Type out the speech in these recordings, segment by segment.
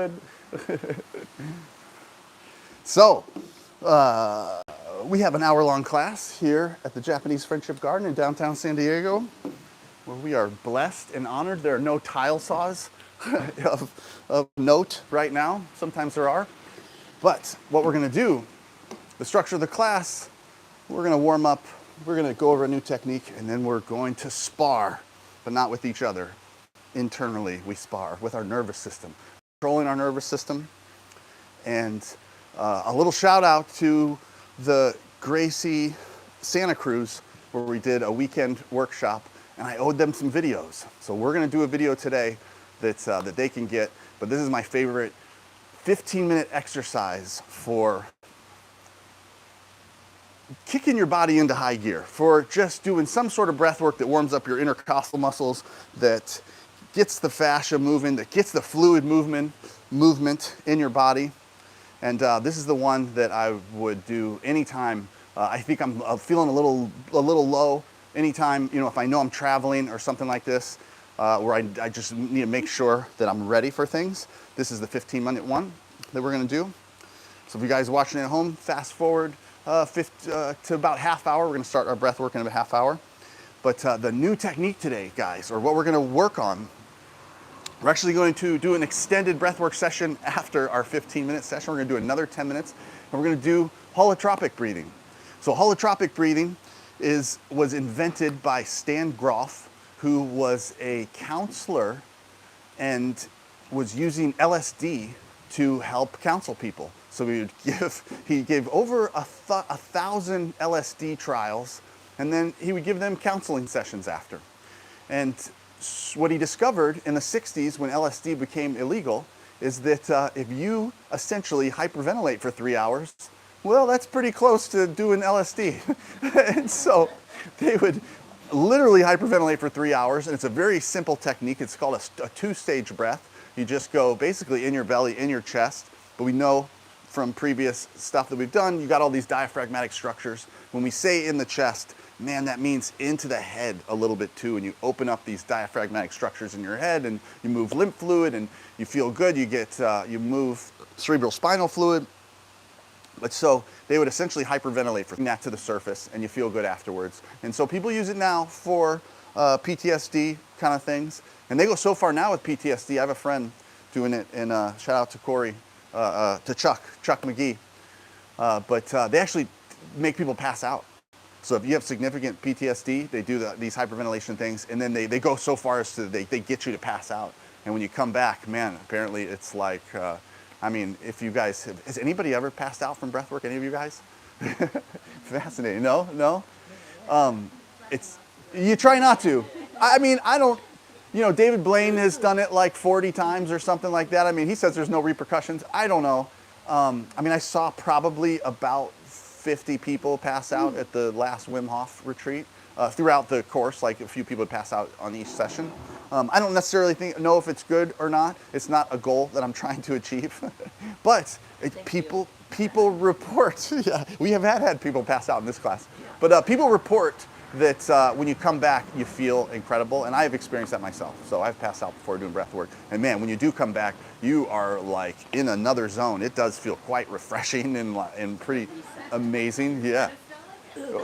good. So, we have an hour-long class here at the Japanese Friendship Garden in downtown San Diego, where we are blessed and honored. There are no tile saws of note right now. Sometimes there are. But what we're going to do, the structure of the class, we're going to warm up, we're going to go over a new technique, and then we're going to spar, but not with each other. Internally, we spar with our nervous system, controlling our nervous system. And a little shout out to the Gracie Santa Cruz, where we did a weekend workshop, and I owed them some videos. So we're going to do a video today that they can get, but this is my favorite 15-minute exercise for kicking your body into high gear, for just doing some sort of breath work that warms up your intercostal muscles, that gets the fascia moving, that gets the fluid movement in your body. And this is the one that I would do anytime I think I'm feeling a little low. Anytime, if I know I'm traveling or something like this, where I just need to make sure that I'm ready for things. This is the 15-minute one that we're going to do. So if you guys are watching at home, fast forward to about half hour. We're going to start our breath work in about half hour. But the new technique today, guys, or what we're going to work on, we're actually going to do an extended breathwork session after our 15-minute session. We're going to do another 10 minutes, and we're going to do holotropic breathing. So holotropic breathing was invented by Stan Grof, who was a counselor and was using LSD to help counsel people. So he gave over 1,000 LSD trials, and then he would give them counseling sessions after. And what he discovered in the 60s when LSD became illegal is that if you essentially hyperventilate for 3 hours, well, that's pretty close to doing LSD. And so they would literally hyperventilate for 3 hours, and it's a very simple technique. It's called a two-stage breath. You just go basically in your belly, in your chest, but we know from previous stuff that we've done, you got all these diaphragmatic structures. When we say in the chest, man, that means into the head a little bit too, and you open up these diaphragmatic structures in your head, and you move lymph fluid, and you feel good. You move cerebral spinal fluid. But so they would essentially hyperventilate for that to the surface, and you feel good afterwards. And so people use it now for PTSD kind of things, and they go so far now with PTSD. I have a friend doing it, and shout out to Corey, to Chuck McGee. But they actually make people pass out. So if you have significant PTSD, they do these hyperventilation things, and then they go so far as to they get you to pass out. And when you come back, man, apparently it's like, if you guys, has anybody ever passed out from breathwork? Any of you guys? Fascinating. No? You try not to. I don't, David Blaine has done it like 40 times or something like that. He says there's no repercussions. I don't know. I saw probably about 50 people pass out at the last Wim Hof retreat. Throughout the course, like a few people would pass out on each session. I don't necessarily know if it's good or not. It's not a goal that I'm trying to achieve. But people report, yeah, we have had people pass out in this class. But people report that when you come back, you feel incredible. And I have experienced that myself. So I've passed out before doing breath work. And man, when you do come back, you are like in another zone. It does feel quite refreshing and pretty amazing. Yeah.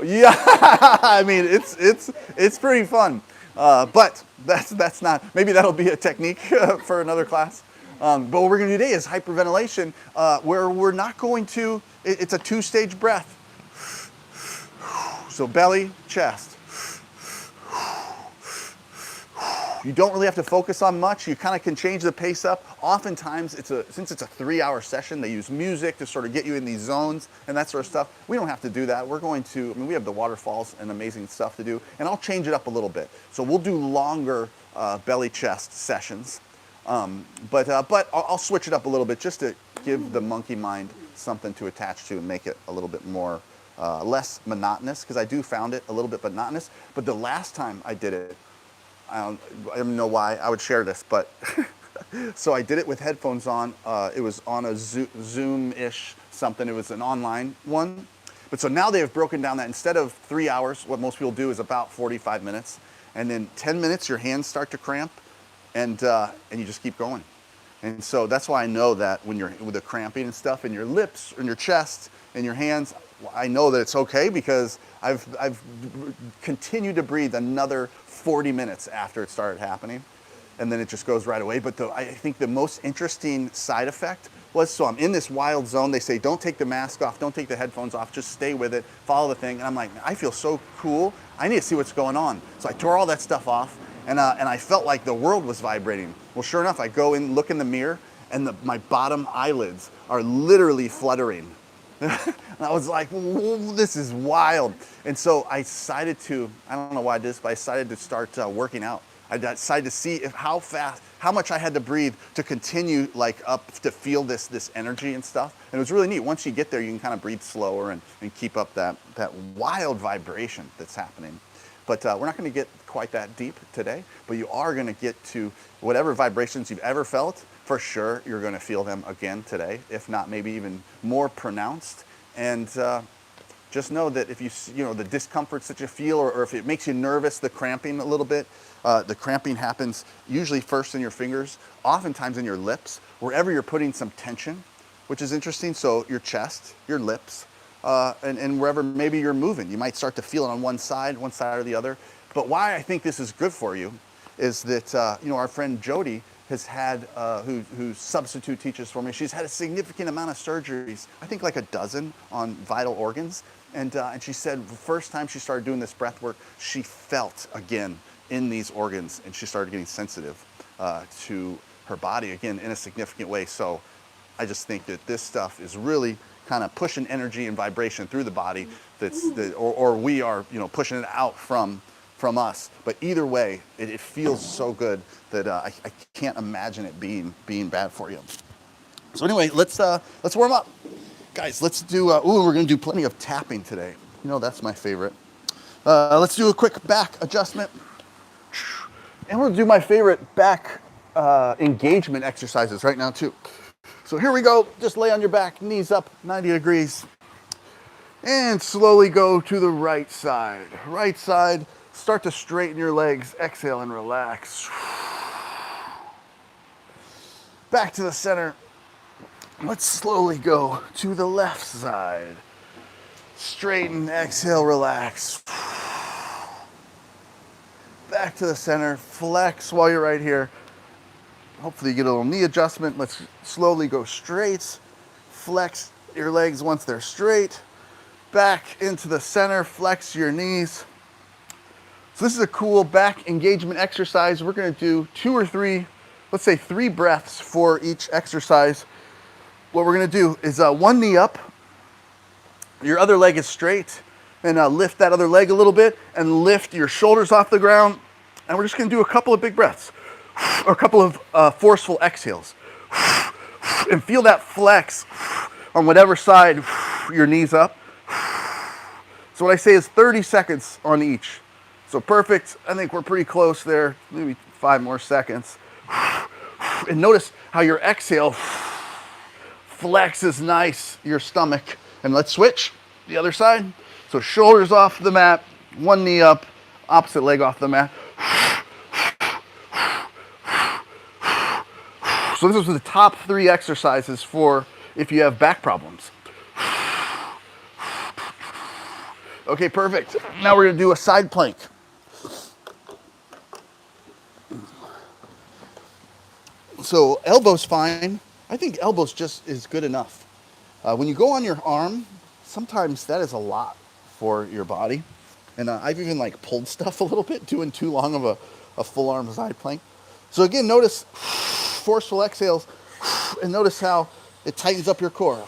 Yeah, it's pretty fun. But that's not, maybe that'll be a technique for another class. But what we're going to do today is hyperventilation, where we're not going to, it's a two-stage breath. So belly, chest. You don't really have to focus on much. You kind of can change the pace up. Oftentimes, since it's a 3-hour session, they use music to sort of get you in these zones and that sort of stuff. We don't have to do that. We're going to, we have the waterfalls and amazing stuff to do, and I'll change it up a little bit. So we'll do longer belly chest sessions, but I'll switch it up a little bit just to give the monkey mind something to attach to and make it a little bit more less monotonous, because I do found it a little bit monotonous. But the last time I did it, I don't know why I would share this, but so I did it with headphones on. It was on a Zoom-ish something. It was an online one. But so now they have broken down that instead of 3 hours, what most people do is about 45 minutes. And then 10 minutes, your hands start to cramp, and you just keep going. And so that's why I know that when you're with the cramping and stuff in your lips, in your chest, in your hands, I know that it's okay because I've continued to breathe another 40 minutes after it started happening, and then it just goes right away. But I think the most interesting side effect was, so I'm in this wild zone. They say, don't take the mask off, don't take the headphones off, just stay with it, follow the thing. And I'm like, I feel so cool. I need to see what's going on. So I tore all that stuff off, and I felt like the world was vibrating. Well, sure enough, I go in, look in the mirror, and my bottom eyelids are literally fluttering. And I was like, this is wild. And so I decided to, I don't know why I did this, but I decided to start working out. I decided to see how much I had to breathe to continue like up to feel this energy and stuff. And it was really neat. Once you get there, you can kind of breathe slower and keep up that wild vibration that's happening. But we're not going to get quite that deep today, but you are going to get to whatever vibrations you've ever felt. For sure, you're going to feel them again today, if not maybe even more pronounced. And just know that if the discomforts that you feel, or if it makes you nervous, the cramping a little bit, the cramping happens usually first in your fingers, oftentimes in your lips, wherever you're putting some tension, which is interesting. So your chest, your lips, and wherever maybe you're moving, you might start to feel it on one side or the other. But why I think this is good for you is that our friend Jody has had, who substitute teaches for me, she's had a significant amount of surgeries, I think like a dozen on vital organs. And she said the first time she started doing this breath work, she felt again in these organs, and she started getting sensitive to her body again in a significant way. So I just think that this stuff is really kind of pushing energy and vibration through the body, or we are pushing it out from us. But either way, it feels so good that I can't imagine it being bad for you. So anyway, let's warm up. Guys, let's do, we're gonna do plenty of tapping today. That's my favorite. Let's do a quick back adjustment. And we're gonna do my favorite back engagement exercises right now too. So here we go, just lay on your back, knees up 90 degrees. And slowly go to the right side. Right side, start to straighten your legs, exhale and relax. Back to the center. Let's slowly go to the left side. Straighten, exhale, relax. Back to the center, flex while you're right here. Hopefully you get a little knee adjustment. Let's slowly go straight. Flex your legs once they're straight. Back into the center, flex your knees. So this is a cool back engagement exercise. We're gonna do 2 or 3, let's say 3 breaths for each exercise. What we're gonna do is one knee up, your other leg is straight, and lift that other leg a little bit and lift your shoulders off the ground. And we're just gonna do a couple of big breaths, or a couple of forceful exhales. And feel that flex on whatever side your knee's up. So what I say is 30 seconds on each. So perfect, I think we're pretty close there, maybe 5 more seconds. And notice how your exhale flexes nice your stomach. And let's switch the other side. So shoulders off the mat, one knee up, opposite leg off the mat. So this is the top 3 exercises for if you have back problems. Okay, perfect. Now we're gonna do a side plank. So elbows fine. I think elbows just is good enough. When you go on your arm, sometimes that is a lot for your body. And I've even like pulled stuff a little bit, doing too long of a full arm side plank. So again, notice forceful exhales, and notice how it tightens up your core.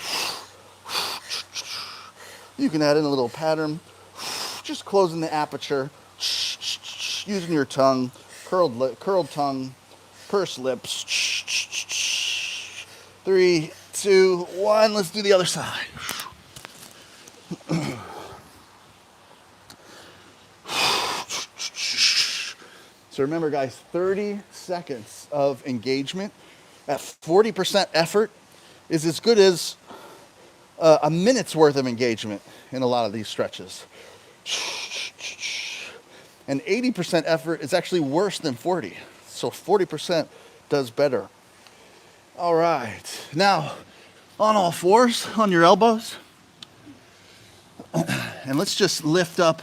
You can add in a little pattern, just closing the aperture, using your tongue, curled tongue, pursed lips. 3, 2, 1, let's do the other side. So remember guys, 30 seconds of engagement at 40% effort is as good as a minute's worth of engagement in a lot of these stretches. And 80% effort is actually worse than 40. So 40% does better. All right. Now, on all fours, on your elbows. And let's just lift up,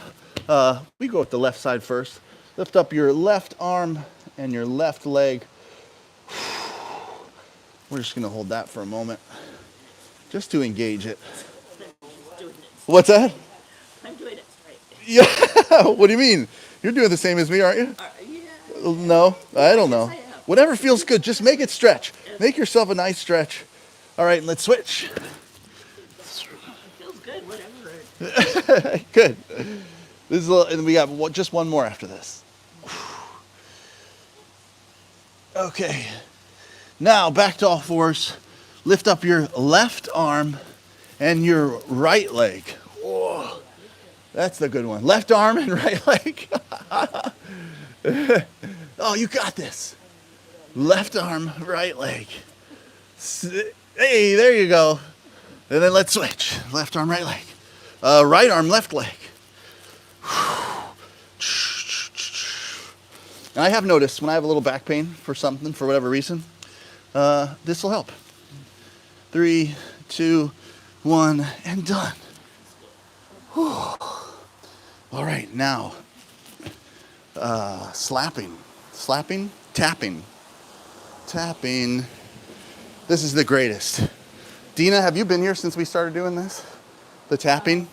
we go with the left side first. Lift up your left arm and your left leg. We're just gonna hold that for a moment, just to engage it. What's that? I'm doing it right. Yeah, what do you mean? You're doing the same as me, aren't you? Yeah. No, I don't know. Yes, I am. Whatever feels good, just make it stretch. Make yourself a nice stretch. All right, let's switch. Feels good, whatever. Good. This is and we got just one more after this. Okay. Now back to all fours. Lift up your left arm and your right leg. Whoa. That's the good one. Left arm and right leg. Oh, you got this. Left arm, right leg. Hey, there you go. And then let's switch. Left arm, right leg. Right arm, left leg. And I have noticed when I have a little back pain for something, for whatever reason, this will help. 3, 2, 1, and done. Whew. All right, now, slapping, tapping. This is the greatest. Dina, have you been here since we started doing this? The tapping?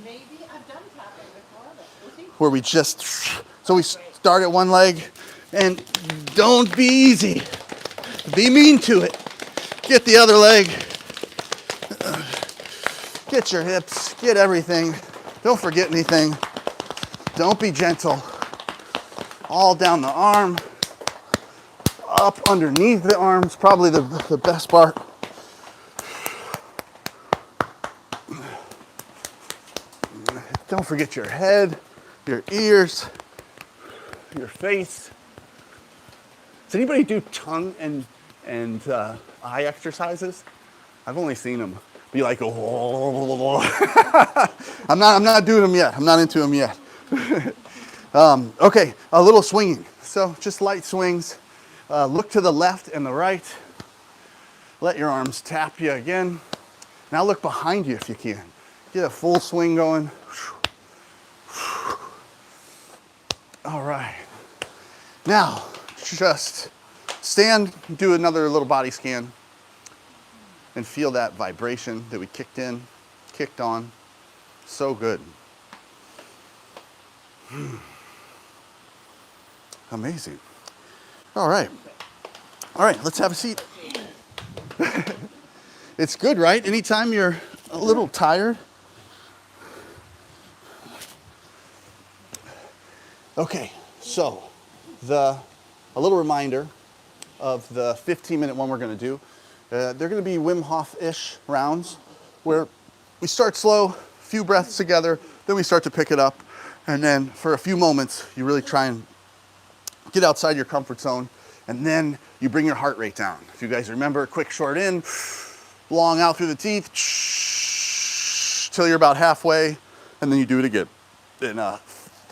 Maybe I've done tapping before, but we'll see. Where we just, so we start at one leg, and don't be easy. Be mean to it. Get the other leg. Get your hips, get everything. Don't forget anything. Don't be gentle. All down the arm, up underneath the arms, probably the best part. Don't forget your head, your ears, your face. Does anybody do tongue and eye exercises? I've only seen them. Be like, oh. I'm not doing them yet. I'm not into them yet. Okay, a little swinging. So just light swings. Look to the left and the right. Let your arms tap you again. Now look behind you if you can. Get a full swing going. All right. Now, just stand, do another little body scan, and feel that vibration that we kicked on. So good. Amazing. All right, let's have a seat. It's good, right? Anytime you're a little tired. Okay, so a little reminder of the 15-minute one we're going to do. They're going to be Wim Hof-ish rounds where we start slow, few breaths together, then we start to pick it up, and then for a few moments you really try and get outside your comfort zone, and then you bring your heart rate down. If you guys remember, quick short in, long out through the teeth, till you're about halfway, and then you do it again. And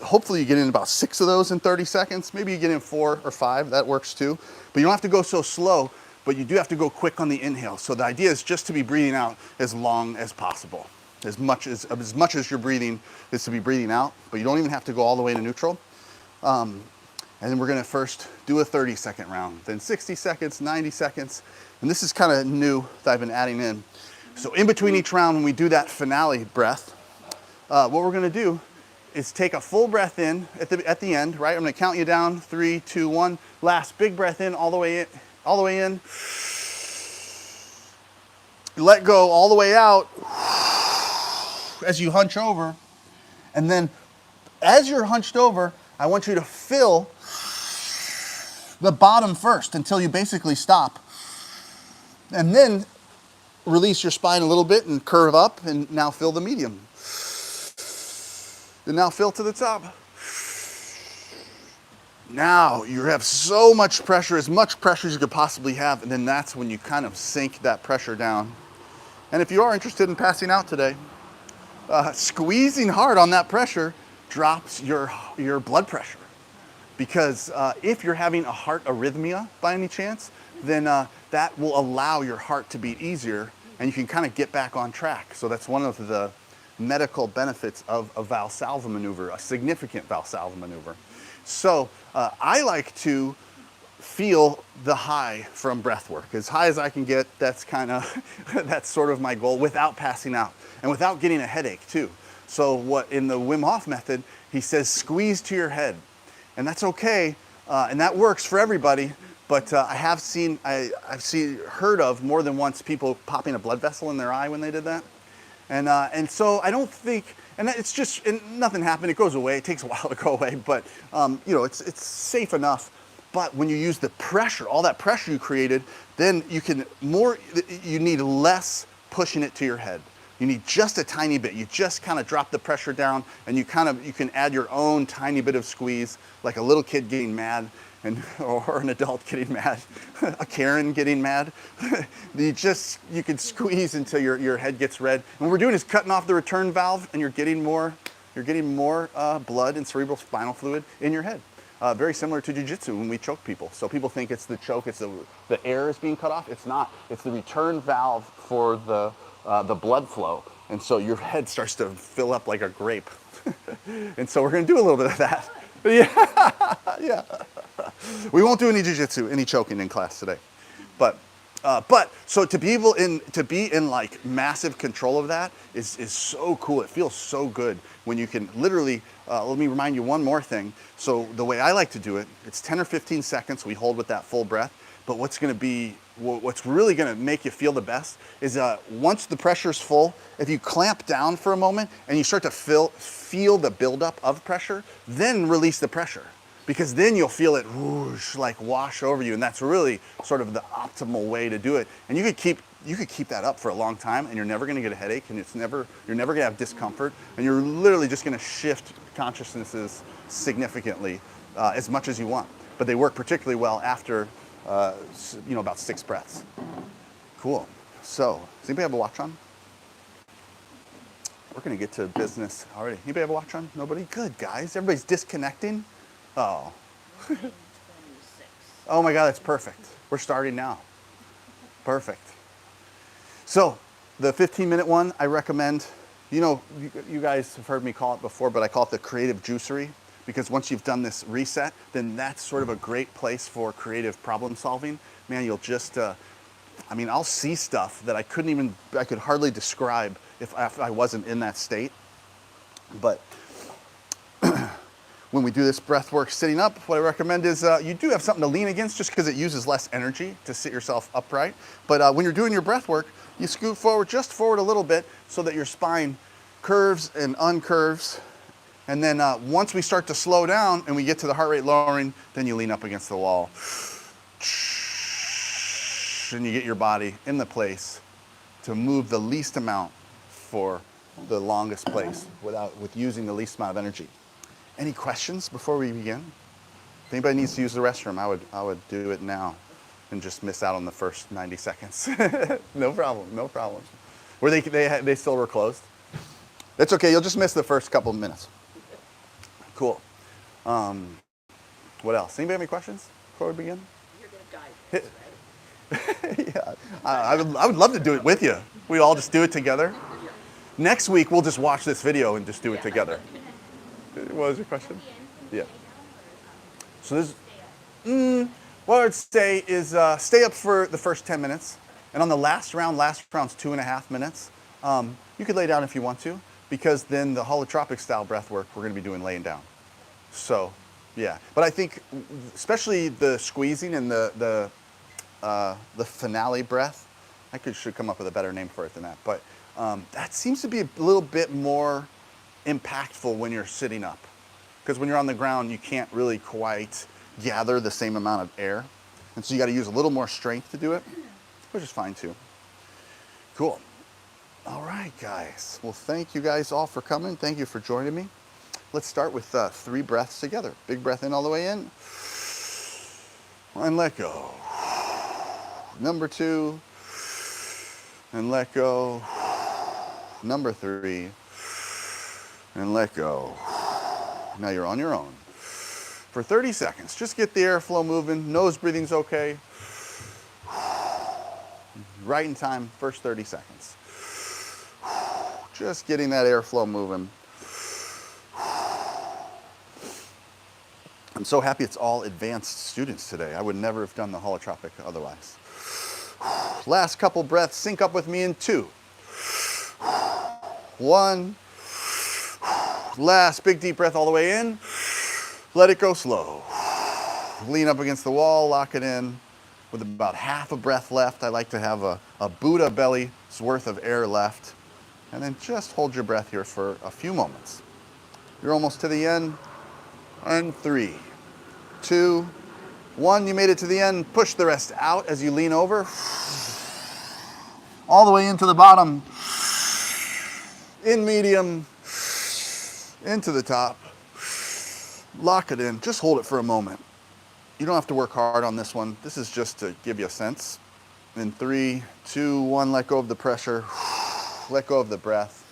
hopefully you get in about 6 of those in 30 seconds. Maybe you get in 4 or 5, that works too. But you don't have to go so slow, but you do have to go quick on the inhale. So the idea is just to be breathing out as long as possible. As much as you're breathing is to be breathing out, but you don't even have to go all the way to neutral. And then we're gonna first do a 30-second round, then 60 seconds, 90 seconds. And this is kind of new that I've been adding in. So in between each round, when we do that finale breath, what we're gonna do is take a full breath in at the end, right? I'm gonna count you down, 3, 2, 1. Last big breath in, all the way in. Let go all the way out as you hunch over. And then as you're hunched over, I want you to fill the bottom first until you basically stop. And then release your spine a little bit and curve up, and now fill the medium. And now fill to the top. Now you have so much pressure, as much pressure as you could possibly have, and then that's when you kind of sink that pressure down. And if you are interested in passing out today, squeezing hard on that pressure drops your blood pressure. Because if you're having a heart arrhythmia by any chance, then that will allow your heart to beat easier and you can kind of get back on track. So that's one of the medical benefits of a Valsalva maneuver, a significant Valsalva maneuver. So I like to feel the high from breath work. As high as I can get, that's kind of, that's sort of my goal without passing out and without getting a headache too. So what in the Wim Hof method, he says squeeze to your head. And that's okay, and that works for everybody, but I've heard of more than once people popping a blood vessel in their eye when they did that. And so I don't think, and it's just, and nothing happened, it goes away, it takes a while to go away, but you know, it's safe enough. But when you use the pressure, all that pressure you created, then you need less pushing it to your head. You need just a tiny bit. You just kind of drop the pressure down and you can add your own tiny bit of squeeze, like a little kid getting mad or an adult getting mad, a Karen getting mad. You can squeeze until your head gets red. And what we're doing is cutting off the return valve and you're getting more blood and cerebral spinal fluid in your head. Very similar to jiu-jitsu when we choke people. So people think it's the choke, it's the air is being cut off. It's not. It's the return valve for the blood flow. And so your head starts to fill up like a grape. And so we're going to do a little bit of that. Yeah. We won't do any jiu-jitsu, any choking in class today. But so to be in like massive control of that is so cool. It feels so good when you can literally, let me remind you one more thing. So the way I like to do it, it's 10 or 15 seconds. We hold with that full breath. But what's really going to make you feel the best is once the pressure's full, if you clamp down for a moment and you start to feel the buildup of pressure, then release the pressure. Because then you'll feel it whoosh, like wash over you, and that's really sort of the optimal way to do it. And you could keep that up for a long time, and you're never going to get a headache, and you're never going to have discomfort, and you're literally just going to shift consciousnesses significantly as much as you want. But they work particularly well after about 6 breaths. Cool. So, does anybody have a watch on? We're going to get to business already. Anybody have a watch on? Nobody? Good, guys. Everybody's disconnecting. Oh. Oh my God, that's perfect. We're starting now. Perfect. So, the 15-minute one, I recommend, you guys have heard me call it before, but I call it the creative juicery, because once you've done this reset, then that's sort of a great place for creative problem solving. Man, you'll just, I'll see stuff that I could hardly describe if I wasn't in that state. But when we do this breath work sitting up, what I recommend is you do have something to lean against just because it uses less energy to sit yourself upright. But when you're doing your breath work, you scoot forward a little bit so that your spine curves and uncurves. And then once we start to slow down and we get to the heart rate lowering, then you lean up against the wall. And you get your body in the place to move the least amount for the longest place with using the least amount of energy. Any questions before we begin? If anybody needs to use the restroom, I would do it now and just miss out on the first 90 seconds. No problem. Were they still were closed? That's okay, you'll just miss the first couple of minutes. Cool. What else? Anybody have any questions before we begin? You're going to die. Yeah, I would love to do it with you. We all just do it together. Next week, we'll just watch this video and just do it together. What was your question? Yeah. So what I'd say is stay up for the first 10 minutes. And on the last round's 2.5 minutes, you could lay down if you want to, because then the holotropic style breath work we're going to be doing laying down. So, yeah. But I think especially the squeezing and the finale breath, I should come up with a better name for it than that. But that seems to be a little bit more impactful when you're sitting up. Because when you're on the ground, you can't really quite gather the same amount of air. And so you got to use a little more strength to do it, which is fine too. Cool. All right, guys. Well, thank you guys all for coming. Thank you for joining me. Let's start with 3 breaths together. Big breath in all the way in. And let go. Number 2. And let go. Number 3. And let go. Now you're on your own. For 30 seconds, just get the airflow moving. Nose breathing's okay. right in time, first 30 seconds. Just getting that airflow moving. I'm so happy it's all advanced students today. I would never have done the holotropic otherwise. Last couple breaths, sync up with me in 2. 1. Last big deep breath all the way in. Let it go slow. Lean up against the wall, lock it in. With about half a breath left, I like to have a Buddha belly's worth of air left. And then just hold your breath here for a few moments. You're almost to the end. And 3, 2, 1. You made it to the end. Push the rest out as you lean over. All the way into the bottom. In medium. Into the top. Lock it in. Just hold it for a moment. You don't have to work hard on this one. This is just to give you a sense. In 3, 2, 1, let go of the pressure. Let go of the breath.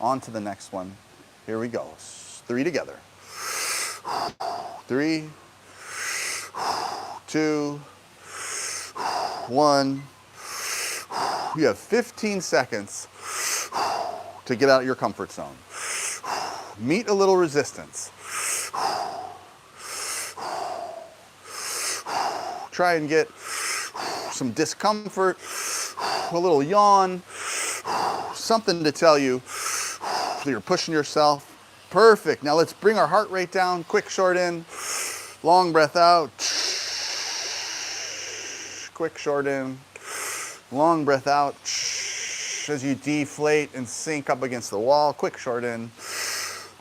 On to the next one. Here we go. 3 together. 3, 2, 1. You have 15 seconds to get out of your comfort zone. Meet a little resistance. Try and get some discomfort, a little yawn, something to tell you that you're pushing yourself. Perfect. Now let's bring our heart rate down. Quick, short in. Long breath out. Quick, short in. Long breath out. As you deflate and sink up against the wall. Quick, short in.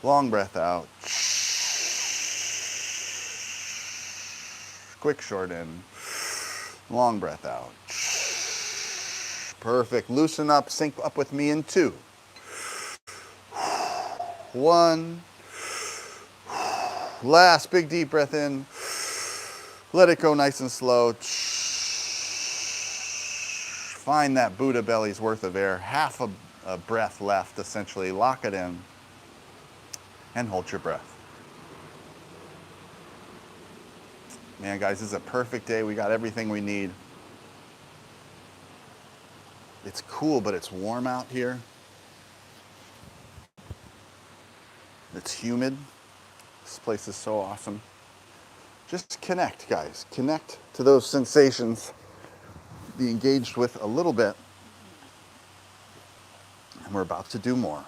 Long breath out. Quick, short in. Long breath out. Perfect. Loosen up. Sync up with me in 2. 1. Last big deep breath in. Let it go nice and slow. Find that Buddha belly's worth of air. Half a breath left, essentially. Lock it in. And hold your breath. Man, guys, this is a perfect day. We got everything we need. It's cool, but it's warm out here. It's humid. This place is so awesome. Just connect, guys. Connect to those sensations. Be engaged with a little bit. And we're about to do more.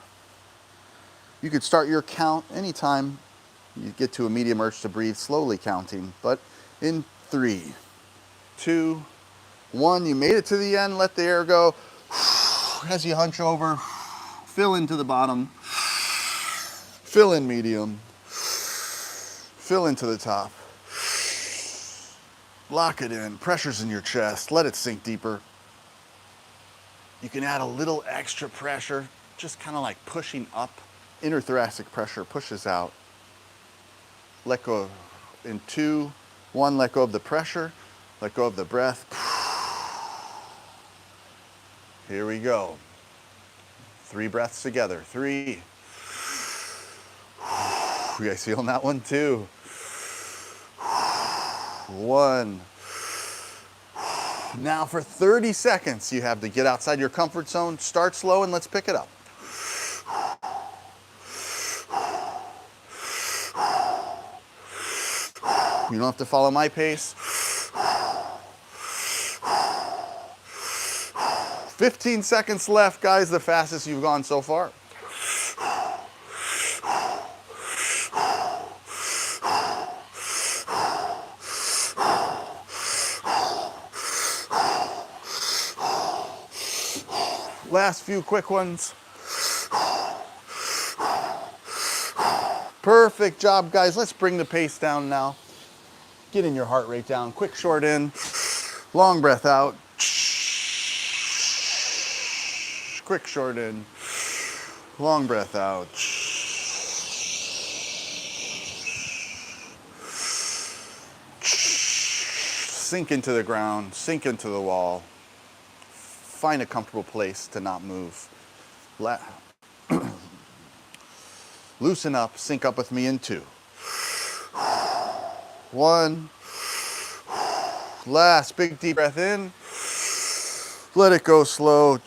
You could start your count anytime you get to a medium urge to breathe, slowly counting. But in 3, 2, 1, you made it to the end. Let the air go. As you hunch over, fill into the bottom. Fill in medium. Fill into the top. Lock it in. Pressure's in your chest. Let it sink deeper. You can add a little extra pressure, just kind of like pushing up. Inner thoracic pressure pushes out. Let go in 2, 1, let go of the pressure. Let go of the breath. Here we go. 3 breaths together. 3. You guys feeling that one too? 1. Now for 30 seconds, you have to get outside your comfort zone. Start slow and let's pick it up. You don't have to follow my pace. 15 seconds left, guys, the fastest you've gone so far. Last few quick ones. Perfect job, guys. Let's bring the pace down now. Getting your heart rate down. Quick, short in. Long breath out. Quick, short in. Long breath out. Sink into the ground. Sink into the wall. Find a comfortable place to not move. Loosen up, sync up with me in 2. 1. Last big deep breath in. Let it go slow.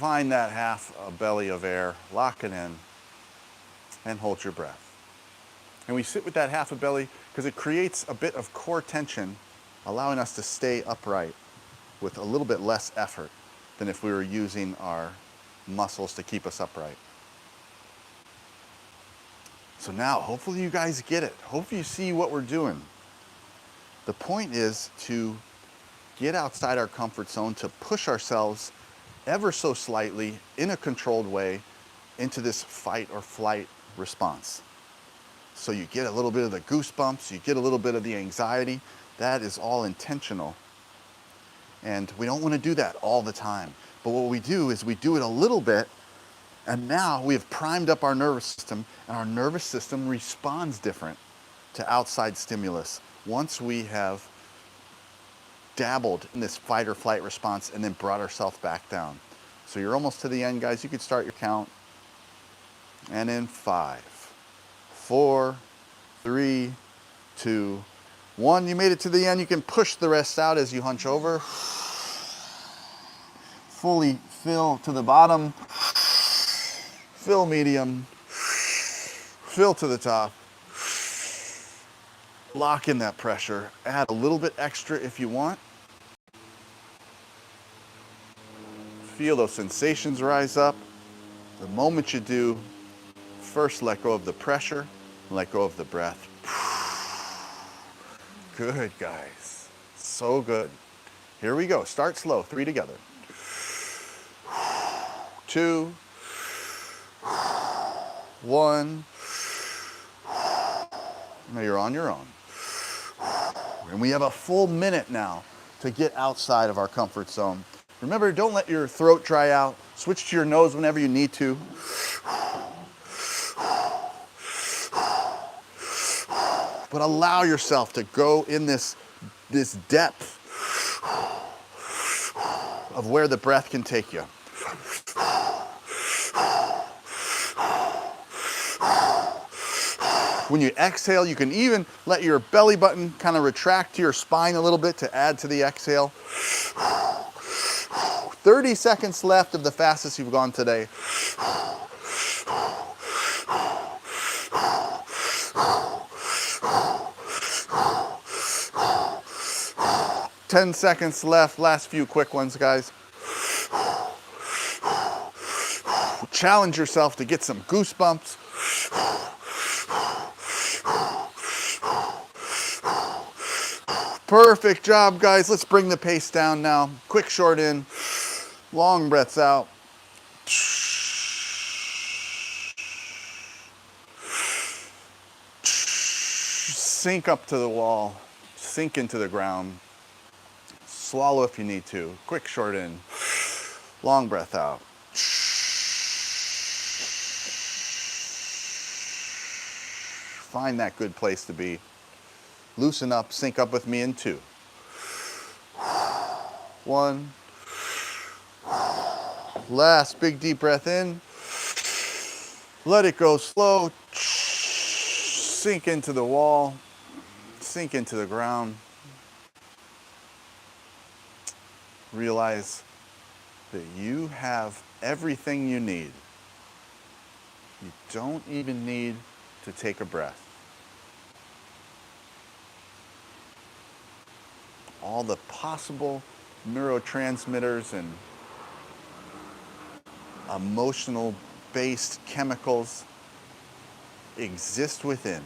Find that half a belly of air, lock it in, and hold your breath. And we sit with that half a belly because it creates a bit of core tension, allowing us to stay upright with a little bit less effort than if we were using our muscles to keep us upright. So now, hopefully you guys get it. Hopefully you see what we're doing. The point is to get outside our comfort zone, to push ourselves ever so slightly in a controlled way into this fight or flight response. So you get a little bit of the goosebumps, you get a little bit of the anxiety. That is all intentional. And we don't want to do that all the time. But what we do is we do it a little bit, and now we have primed up our nervous system, and our nervous system responds different to outside stimulus once we have dabbled in this fight or flight response and then brought ourselves back down. So you're almost to the end, guys. You could start your count. And in 5, 4, 3, 2, 1. You made it to the end. You can push the rest out as you hunch over. Fully fill to the bottom. Fill medium. Fill to the top. Lock in that pressure. Add a little bit extra if you want. Feel those sensations rise up. The moment you do, first let go of the pressure, let go of the breath. Good, guys. So good. Here we go. Start slow. 3 together. 2, 1. Now you're on your own. And we have a full minute now to get outside of our comfort zone. Remember, don't let your throat dry out. Switch to your nose whenever you need to. But allow yourself to go in this depth of where the breath can take you. When you exhale, you can even let your belly button kind of retract to your spine a little bit to add to the exhale. 30 seconds left of the fastest you've gone today. Ten seconds left. Last few quick ones, guys. Challenge yourself to get some goosebumps. Perfect job, guys. Let's bring the pace down now. Quick short in, long breaths out. Sink up to the wall, sink into the ground. Swallow if you need to. Quick short in, long breath out. Find that good place to be. Loosen up, sync up with me in 2, 1. Last big deep breath in. Let it go slow. Sink into the wall, sink into the ground. Realize that you have everything you need. You don't even need to take a breath. All the possible neurotransmitters and emotional-based chemicals exist within.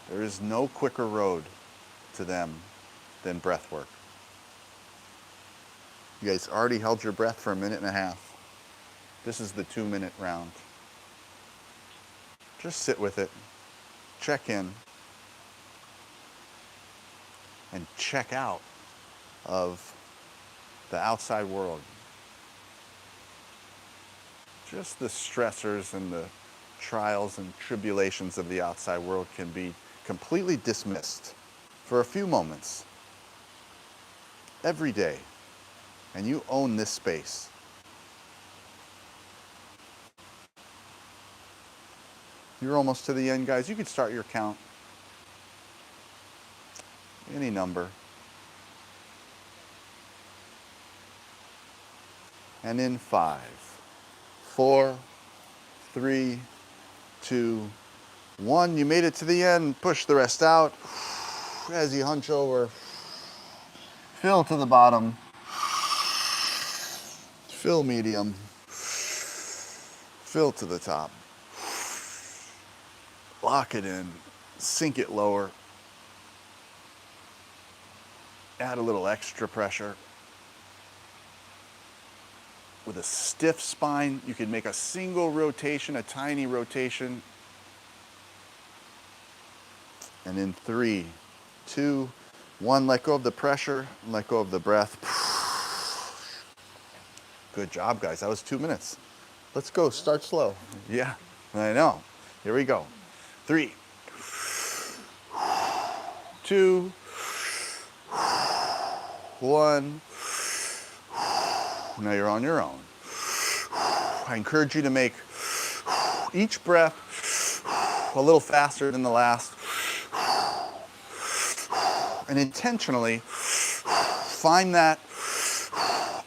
There is no quicker road to them than breath work. You guys already held your breath for 1.5 minutes. This is the 2-minute round. Just sit with it, check in, and check out of the outside world. Just the stressors and the trials and tribulations of the outside world can be completely dismissed for a few moments every day, and you own this space. You're almost to the end, guys. You can start your count. any number. And in 5, 4, 3, 2, 1. You made it to the end. Push the rest out. As you hunch over, fill to the bottom, fill medium, fill to the top. Lock it in, sink it lower. Add a little extra pressure. With a stiff spine, you can make a single rotation, a tiny rotation. And in 3, 2, 1, let go of the pressure, let go of the breath. Good job, guys. That was 2 minutes. Let's go. Start slow. Yeah, I know. Here we go. 3, 2, 1. Now you're on your own. I encourage you to make each breath a little faster than the last. And intentionally find that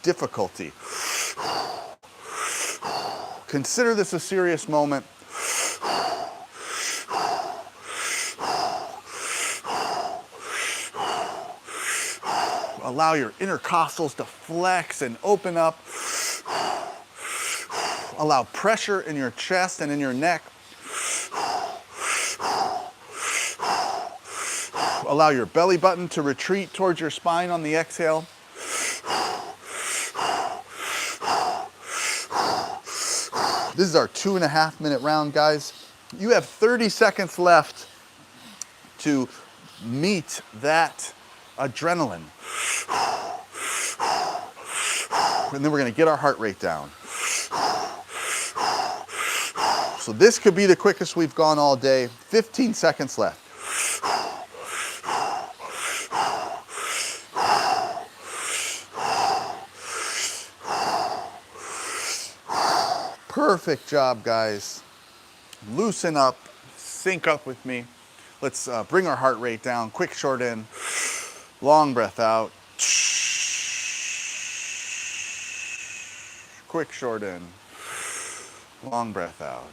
difficulty. Consider this a serious moment. Allow your intercostals to flex and open up. Allow pressure in your chest and in your neck. Allow your belly button to retreat towards your spine on the exhale. This is our 2.5 minute round, guys. You have 30 seconds left to meet that adrenaline. And then we're gonna get our heart rate down. So this could be the quickest we've gone all day. 15 seconds left. Perfect job, guys. Loosen up, sync up with me. Let's bring our heart rate down. Quick short in, long breath out. Quick short in, long breath out.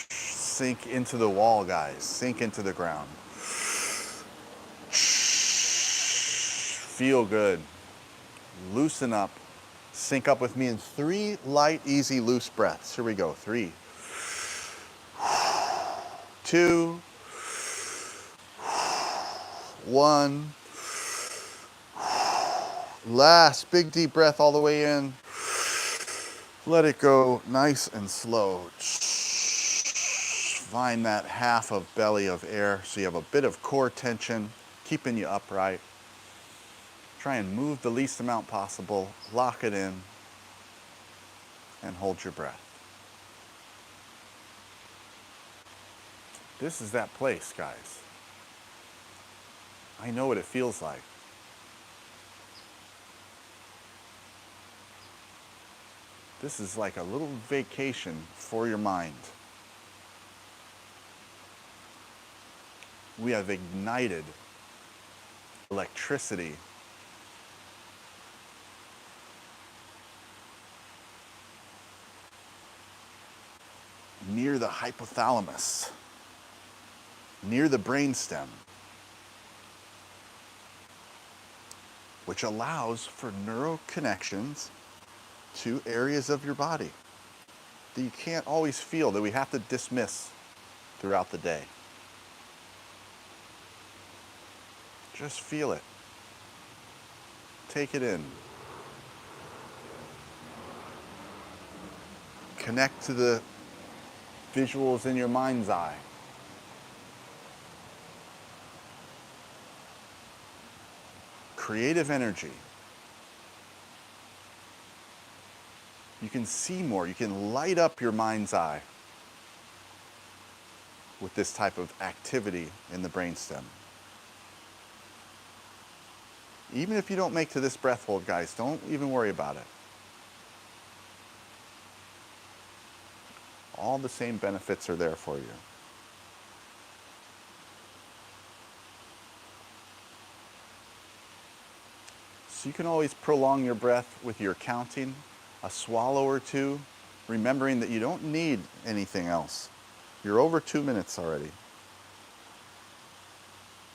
Sink into the wall, guys. Sink into the ground. Feel good. Loosen up. Sync up with me in 3 light, easy, loose breaths. Here we go. 3, 2, 1. Last big deep breath all the way in. Let it go nice and slow. Find that half of belly of air so you have a bit of core tension, keeping you upright. Try and move the least amount possible. Lock it in and hold your breath. This is that place, guys. I know what it feels like. This is like a little vacation for your mind. We have ignited electricity near the hypothalamus, near the brainstem, which allows for neural connections to areas of your body that you can't always feel, that we have to dismiss throughout the day. Just feel it. Take it in. Connect to the visuals in your mind's eye. Creative energy. You can see more. You can light up your mind's eye with this type of activity in the brainstem. Even if you don't make to this breath hold, guys, don't even worry about it. All the same benefits are there for you. So you can always prolong your breath with your counting, a swallow or two, remembering that you don't need anything else. You're over 2 minutes already.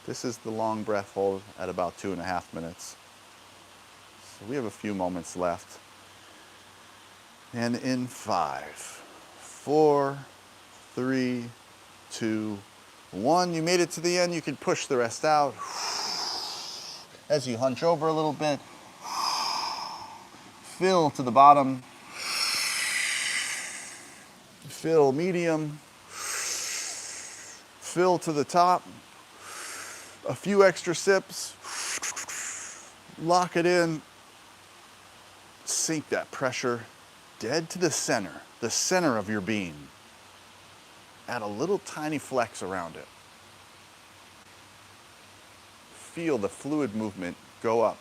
This is the long breath hold at about 2.5 minutes. So we have a few moments left. And in 5, 4, 3, 2, 1. You made it to the end. You can push the rest out. As you hunch over a little bit, fill to the bottom, fill medium, fill to the top, a few extra sips, lock it in, sink that pressure dead to the center of your being. Add a little tiny flex around it. Feel the fluid movement go up.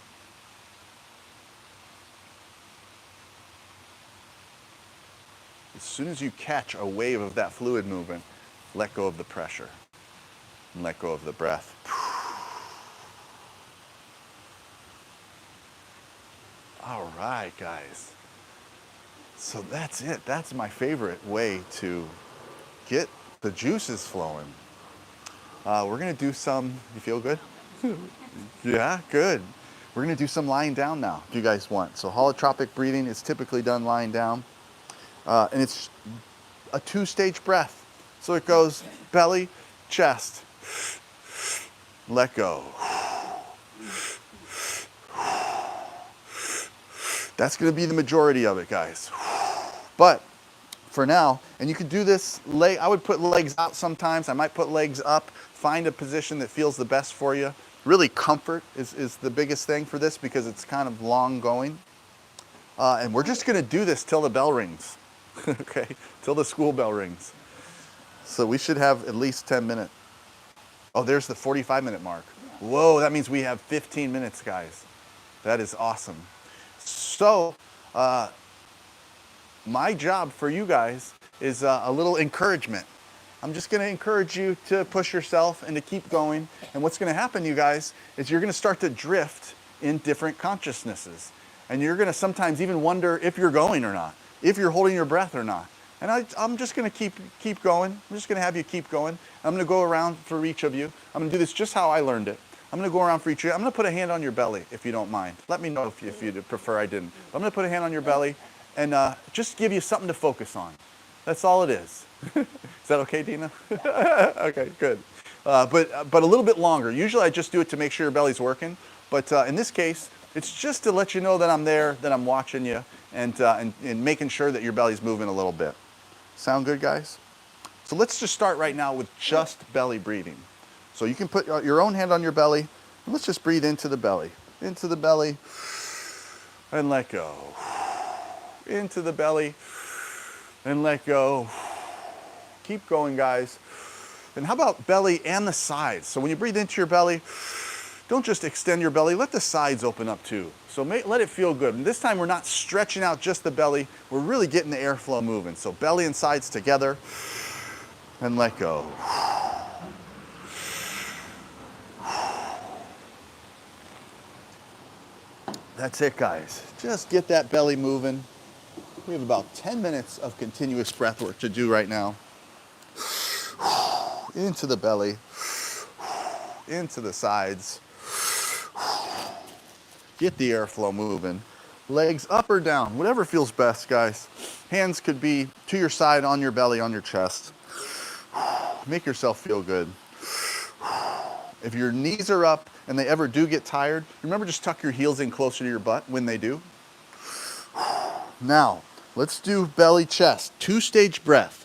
As soon as you catch a wave of that fluid movement, let go of the pressure and let go of the breath. All right, guys. So that's it. That's my favorite way to get the juices flowing. We're gonna do some, you feel good? Yeah, good. We're gonna do some lying down now, if you guys want. So holotropic breathing is typically done lying down. And it's a 2-stage breath. So it goes belly, chest, let go. That's gonna be the majority of it, guys. But for now, and you could do this, I would put legs out sometimes. I might put legs up. Find a position that feels the best for you. Really, comfort is the biggest thing for this because it's kind of long going. And we're just gonna do this till the bell rings, okay? Till the school bell rings. So we should have at least 10 minutes. Oh, there's the 45-minute mark. Whoa, that means we have 15 minutes, guys. That is awesome. So, my job for you guys is a little encouragement. I'm just gonna encourage you to push yourself and to keep going. And what's gonna happen, you guys, is you're gonna start to drift in different consciousnesses. And you're gonna sometimes even wonder if you're going or not, if you're holding your breath or not. And I'm just gonna keep going. I'm just gonna have you keep going. I'm gonna go around for each of you. I'm gonna do this just how I learned it. I'm gonna go around for each of you. I'm gonna put a hand on your belly, if you don't mind. Let me know if you prefer I didn't. I'm gonna put a hand on your belly and just give you something to focus on. That's all it is. Is that okay, Dina? Okay, good. But a little bit longer. Usually I just do it to make sure your belly's working. But in this case, it's just to let you know that I'm there, that I'm watching you, and making sure that your belly's moving a little bit. Sound good, guys? So let's just start right now with just belly breathing. So you can put your own hand on your belly, and let's just breathe into the belly, and let go. Into the belly, and let go. Keep going, guys. And how about belly and the sides? So when you breathe into your belly, don't just extend your belly, let the sides open up too. So let it feel good. And this time we're not stretching out just the belly, we're really getting the airflow moving. So belly and sides together, and let go. That's it, guys. Just get that belly moving. We have about 10 minutes of continuous breath work to do right now. Into the belly, into the sides. Get the airflow moving. Legs up or down, whatever feels best, guys. Hands could be to your side, on your belly, on your chest. Make yourself feel good. If your knees are up and they ever do get tired, remember just tuck your heels in closer to your butt when they do. Now, let's do belly, chest, 2-stage breath.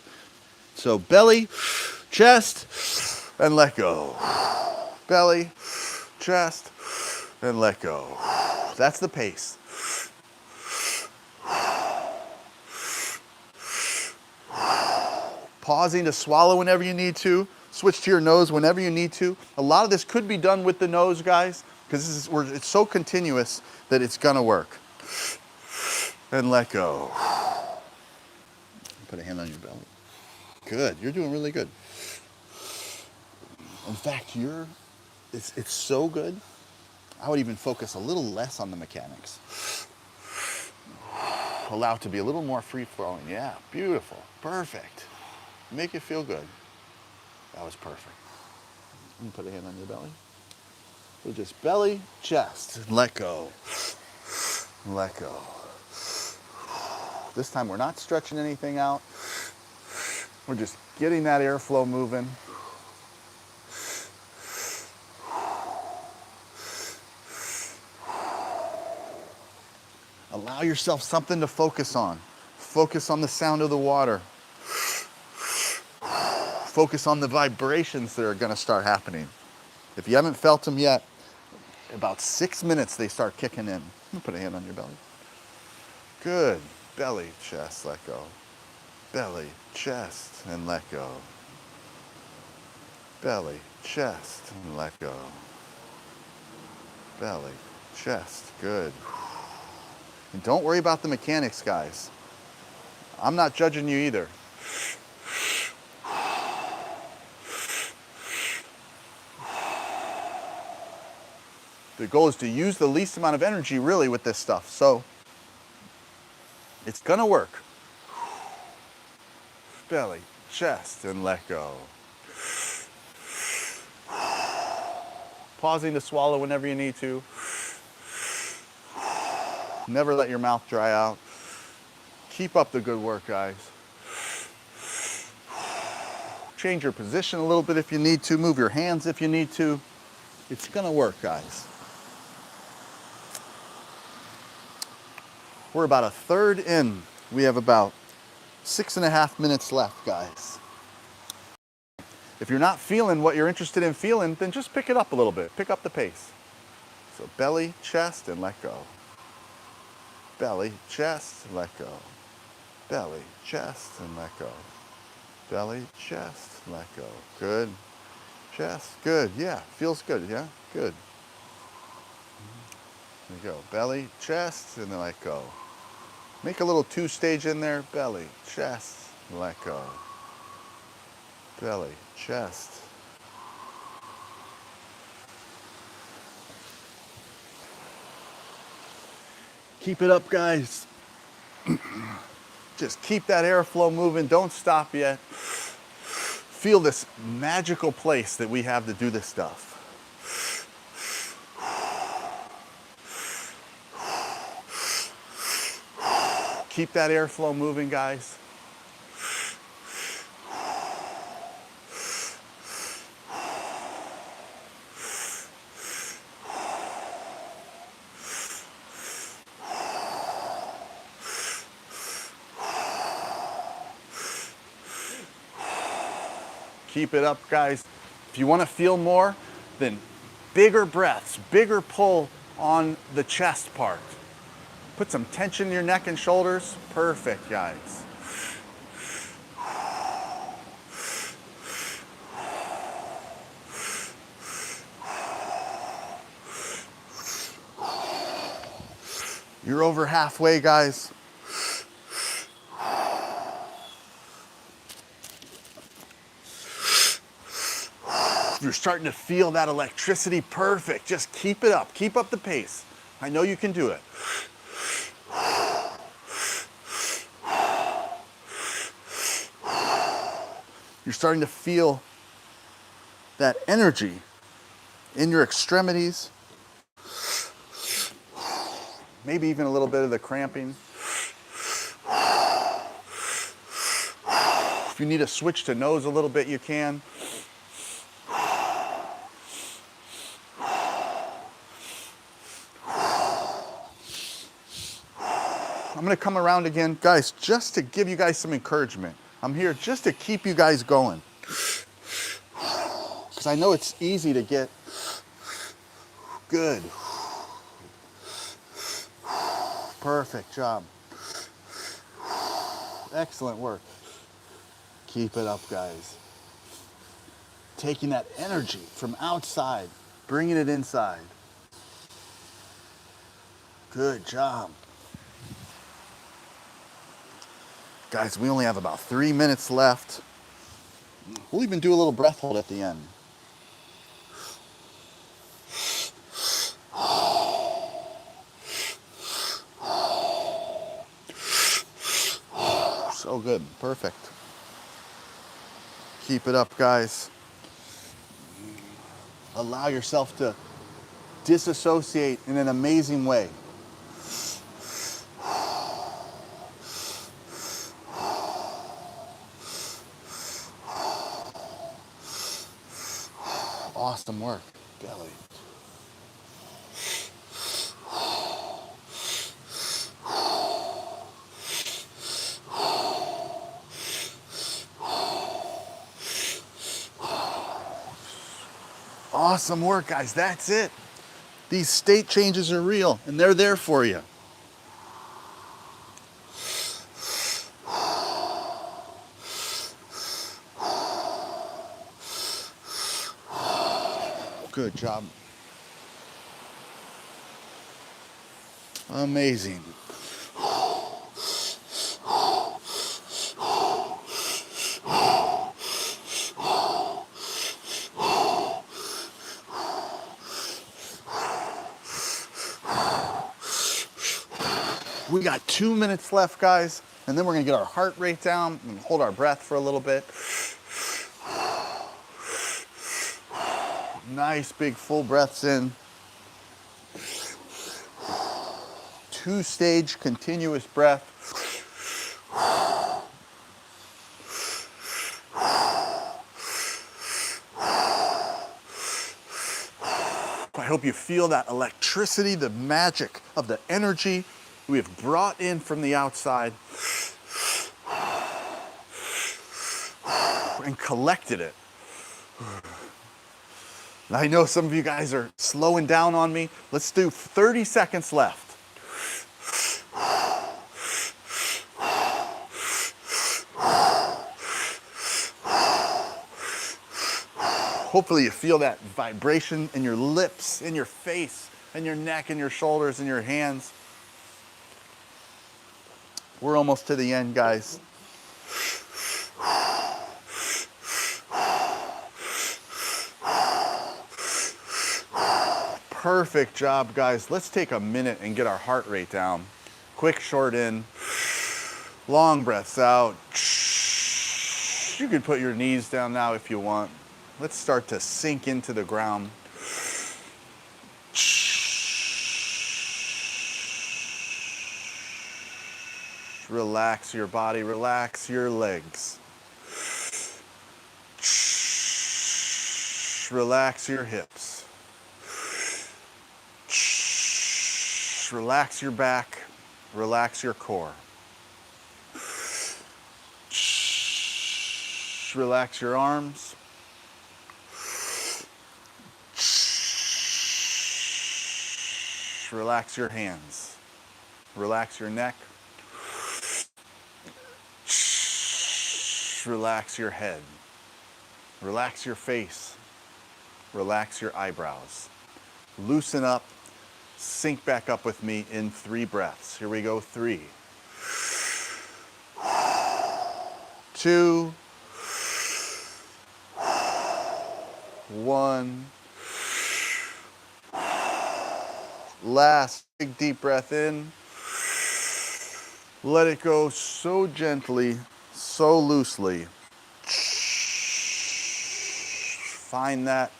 So belly, chest, and let go. Belly, chest, and let go. That's the pace. Pausing to swallow whenever you need to. Switch to your nose whenever you need to. A lot of this could be done with the nose, guys, because it's so continuous that it's gonna work. And let go. Put a hand on your belly. Good, you're doing really good. In fact, it's so good. I would even focus a little less on the mechanics. Allow it to be a little more free flowing. Yeah, beautiful, perfect. Make it feel good. That was perfect. You put a hand on your belly. So just belly, chest, let go. Let go. This time we're not stretching anything out. We're just getting that airflow moving. Allow yourself something to focus on. Focus on the sound of the water. Focus on the vibrations that are going to start happening. If you haven't felt them yet, about 6 minutes they start kicking in. Put a hand on your belly. Good. Belly, chest, let go. Belly, chest, and let go. Belly, chest, and let go. Belly, chest, good. And don't worry about the mechanics, guys. I'm not judging you either. The goal is to use the least amount of energy really with this stuff. So it's gonna work. Belly, chest, and let go. Pausing to swallow whenever you need to. Never let your mouth dry out. Keep up the good work, guys. Change your position a little bit if you need to. Move your hands if you need to. It's gonna work, guys. We're about a third in. We have about 6.5 minutes left, guys. If you're not feeling what you're interested in feeling, then just pick it up a little bit. Pick up the pace. So belly, chest, and let go. Belly, chest, and let go. Belly, chest, and let go. Belly, chest, and let go. Good. Chest, good. Yeah, feels good. Yeah, good. There you go. Belly, chest, and then let go. Make a little 2-stage in there. Belly, chest, and let go. Belly, chest. Keep it up, guys. Just keep that airflow moving. Don't stop yet. Feel this magical place that we have to do this stuff. Keep that airflow moving, guys. Keep it up, guys. If you want to feel more, then bigger breaths, bigger pull on the chest part. Put some tension in your neck and shoulders. Perfect, guys. You're over halfway, guys. You're starting to feel that electricity. Perfect. Just keep it up. Keep up the pace. I know you can do it. You're starting to feel that energy in your extremities. Maybe even a little bit of the cramping. If you need to switch to nose a little bit, you can. I'm gonna come around again, guys, just to give you guys some encouragement. I'm here just to keep you guys going. Because I know it's easy to get good. Perfect job. Excellent work. Keep it up, guys. Taking that energy from outside, bringing it inside. Good job. Guys, we only have about 3 minutes left. We'll even do a little breath hold at the end. So good. Perfect. Keep it up, guys. Allow yourself to disassociate in an amazing way. Awesome work, belly. Awesome work, guys. That's it. These state changes are real, and they're there for you. Good job. Amazing. We got 2 minutes left, guys, and then we're gonna get our heart rate down and hold our breath for a little bit. Nice big full breaths in. 2-stage continuous breath. I hope you feel that electricity, the magic of the energy we have brought in from the outside and collected it. I know some of you guys are slowing down on me. Let's do 30 seconds left. Hopefully you feel that vibration in your lips, in your face, in your neck, in your shoulders, in your hands. We're almost to the end, guys. Perfect job, guys. Let's take a minute and get our heart rate down. Quick, short in, long breaths out. You can put your knees down now if you want. Let's start to sink into the ground. Relax your body, relax your legs. Relax your hips. Relax your back, relax your core. Relax your arms. Relax your hands. Relax your neck. Relax your head. Relax your face. Relax your eyebrows. Loosen up. Sync back up with me in 3 breaths. Here we go. 3, 2, 1. Last big deep breath in. Let it go so gently, so loosely. Find that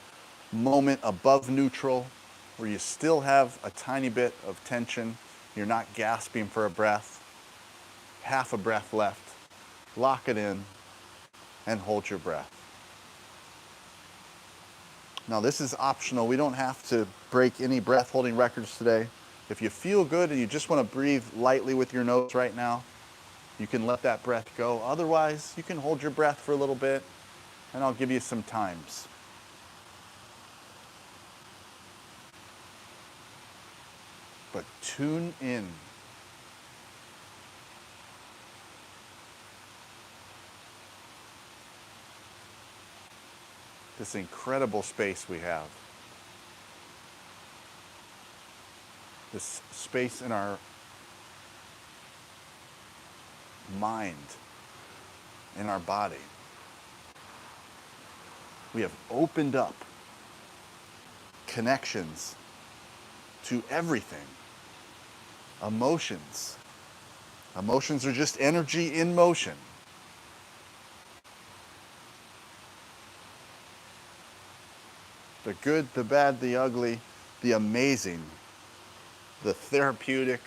moment above neutral where you still have a tiny bit of tension. You're not gasping for a breath. Half a breath left. Lock it in and hold your breath. Now this is optional. We don't have to break any breath holding records today. If you feel good and you just want to breathe lightly with your nose right now, you can let that breath go. Otherwise, you can hold your breath for a little bit and I'll give you some times. But tune in. This incredible space we have. This space in our mind, in our body. We have opened up connections to everything. Emotions, Emotions are just energy in motion. The good, the bad, the ugly, the amazing, the therapeutic,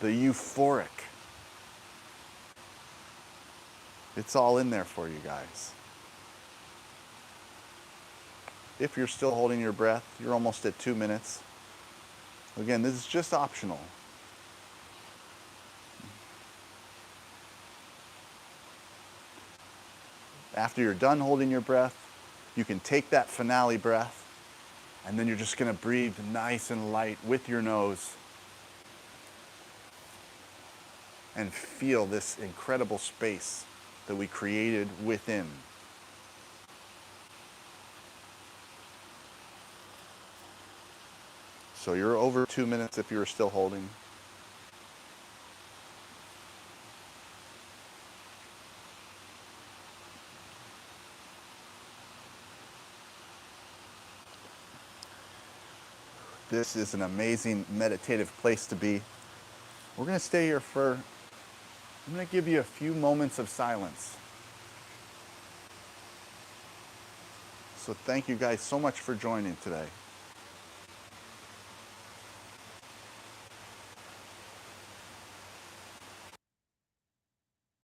the euphoric. It's all in there for you guys. If you're still holding your breath, you're almost at 2 minutes. Again, this is just optional. After you're done holding your breath, you can take that finale breath, and then you're just going to breathe nice and light with your nose and feel this incredible space that we created within. So you're over 2 minutes if you're still holding. This is an amazing meditative place to be. We're going to stay here I'm going to give you a few moments of silence. So thank you guys so much for joining today.